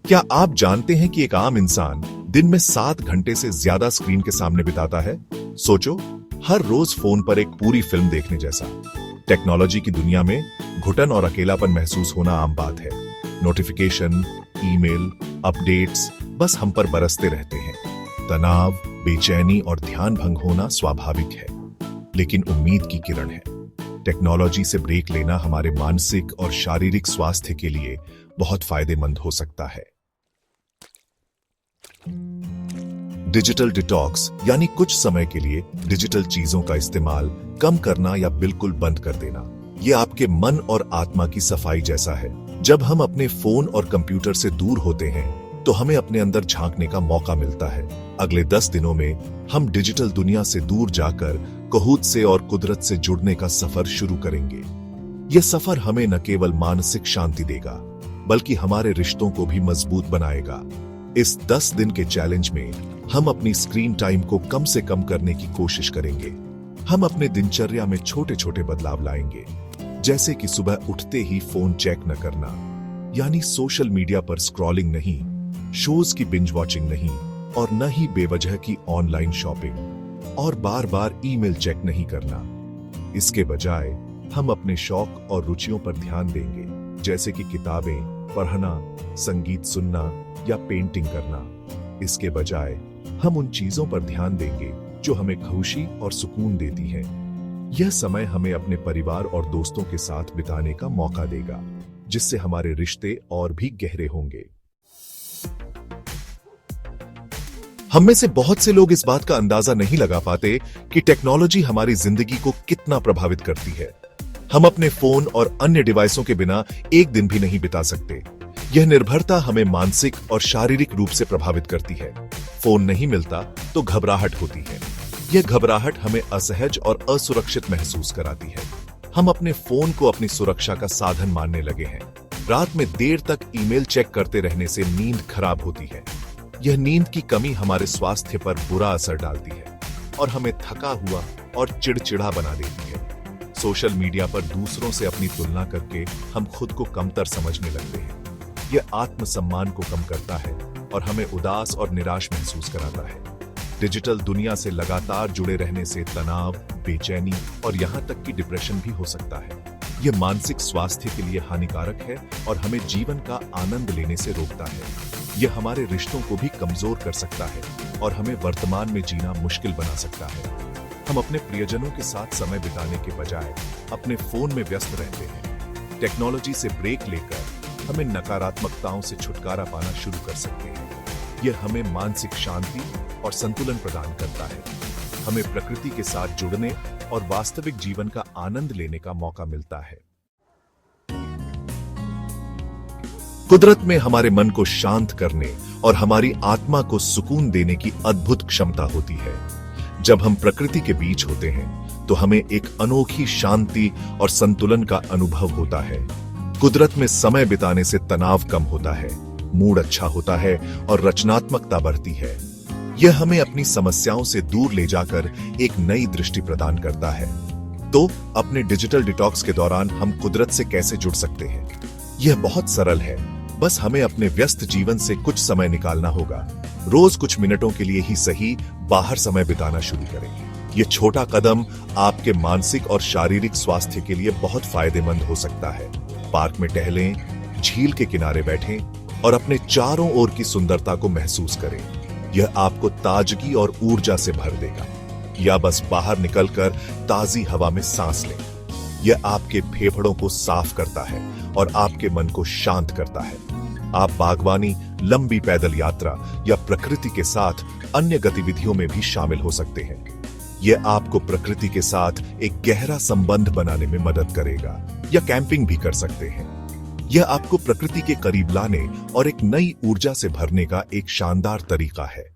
क्या आप जानते हैं कि एक आम इंसान दिन में 7 घंटे से ज्यादा स्क्रीन के सामने बिताता है? सोचो, हर रोज फोन पर एक पूरी फिल्म देखने जैसा। टेक्नोलॉजी की दुनिया में घुटन और अकेलापन महसूस होना आम बात है। नोटिफिकेशन, ईमेल, अपडेट्स बस हम पर बरसते रहते हैं। तनाव, बेचैनी और ध्यान भंग होना स्वाभाविक है, लेकिन उम्मीद की किरण है। टेक्नोलॉजी से ब्रेक लेना हमारे मानसिक और शारीरिक स्वास्थ्य के लिए बहुत फायदेमंद हो सकता है। डिजिटल डिटॉक्स यानी कुछ समय के लिए डिजिटल चीजों का इस्तेमाल कम करना या बिल्कुल बंद कर देना। ये आपके मन और आत्मा की सफाई जैसा है। जब हम अपने फोन और कंप्यूटर से दूर होते हैं तो हमें अपने अंदर झांकने का मौका मिलता है। अगले 10 दिनों में हम डिजिटल दुनिया से दूर जाकर कूद से और कुदरत से जुड़ने का सफर शुरू करेंगे। यह सफर हमें न केवल मानसिक शांति देगा, बल्कि हमारे रिश्तों को भी मजबूत बनाएगा। इस 10 दिन के चैलेंज में हम अपनी स्क्रीन टाइम को कम से कम करने की कोशिश करेंगे। हम अपने दिनचर्या में छोटे छोटे बदलाव लाएंगे, जैसे कि सुबह उठते ही फोन चेक न करना, यानी सोशल मीडिया पर स्क्रॉलिंग नहीं, शोज की बिंज वॉचिंग नहीं और न ही बेवजह की ऑनलाइन शॉपिंग और बार बार ईमेल चेक नहीं करना। इसके बजाय हम अपने शौक और रुचियों पर ध्यान देंगे, जैसे कि किताबें पढ़ना, संगीत सुनना या पेंटिंग करना। इसके बजाय हम उन चीजों पर ध्यान देंगे जो हमें खुशी और सुकून देती हैं। यह समय हमें अपने परिवार और दोस्तों के साथ बिताने का मौका देगा, जिससे हमारे रिश्ते और भी गहरे होंगे। हम में से बहुत से लोग इस बात का अंदाजा नहीं लगा पाते कि टेक्नोलॉजी हमारी जिंदगी को कितना प्रभावित करती है। हम अपने फोन और अन्य डिवाइसों के बिना एक दिन भी नहीं बिता सकते। यह निर्भरता हमें मानसिक और शारीरिक रूप से प्रभावित करती है। फोन नहीं मिलता तो घबराहट होती है। यह घबराहट हमें असहज और असुरक्षित महसूस कराती है। हम अपने फोन को अपनी सुरक्षा का साधन मानने लगे हैं। रात में देर तक ईमेल चेक करते रहने से नींद खराब होती है। यह नींद की कमी हमारे स्वास्थ्य पर बुरा असर डालती है और हमें थका हुआ और चिड़चिड़ा बना देती है। सोशल मीडिया पर दूसरों से अपनी तुलना करके हम खुद को कमतर समझने लगते हैं। यह आत्मसम्मान को कम करता है और हमें उदास और निराश महसूस कराता है। डिजिटल दुनिया से लगातार जुड़े रहने से तनाव, बेचैनी और यहाँ तक कि डिप्रेशन भी हो सकता है। यह मानसिक स्वास्थ्य के लिए हानिकारक है और हमें जीवन का आनंद लेने से रोकता है। यह हमारे रिश्तों को भी कमजोर कर सकता है और हमें वर्तमान में जीना मुश्किल बना सकता है। हम अपने प्रियजनों के साथ समय बिताने के बजाय अपने फोन में व्यस्त रहते हैं। टेक्नोलॉजी से ब्रेक लेकर हमें नकारात्मकताओं से छुटकारा पाना शुरू कर सकते हैं। यह हमें मानसिक शांति और संतुलन प्रदान करता है। हमें प्रकृति के साथ जुड़ने और वास्तविक जीवन का आनंद लेने का मौका मिलता है। कुदरत में हमारे मन को शांत करने और हमारी आत्मा को सुकून देने की अद्भुत क्षमता होती है। जब हम प्रकृति के बीच होते हैं तो हमें एक अनोखी शांति और संतुलन का अनुभव होता है। कुदरत में समय बिताने से तनाव कम होता है, मूड अच्छा होता है और रचनात्मकता बढ़ती है। यह हमें अपनी समस्याओं से दूर ले जाकर एक नई दृष्टि प्रदान करता है। तो अपने डिजिटल डिटॉक्स के दौरान हम कुदरत से कैसे जुड़ सकते हैं? यह बहुत सरल है। बस हमें अपने व्यस्त जीवन से कुछ समय निकालना होगा। रोज कुछ मिनटों के लिए ही सही बाहर समय बिताना शुरू करें। यह छोटा कदम आपके मानसिक और शारीरिक स्वास्थ्य के लिए बहुत फायदेमंद हो सकता है। पार्क में टहलें, झील के किनारे बैठें और अपने चारों ओर की सुंदरता को महसूस करें। यह आपको ताजगी और ऊर्जा से भर देगा। या बस बाहर निकलकर ताजी हवा में सांस लें। यह आपके फेफड़ों को साफ करता है और आपके मन को शांत करता है। आप बागवानी, लंबी पैदल यात्रा या प्रकृति के साथ अन्य गतिविधियों में भी शामिल हो सकते हैं। यह आपको प्रकृति के साथ एक गहरा संबंध बनाने में मदद करेगा। या कैंपिंग भी कर सकते हैं। यह आपको प्रकृति के करीब लाने और एक नई ऊर्जा से भरने का एक शानदार तरीका है।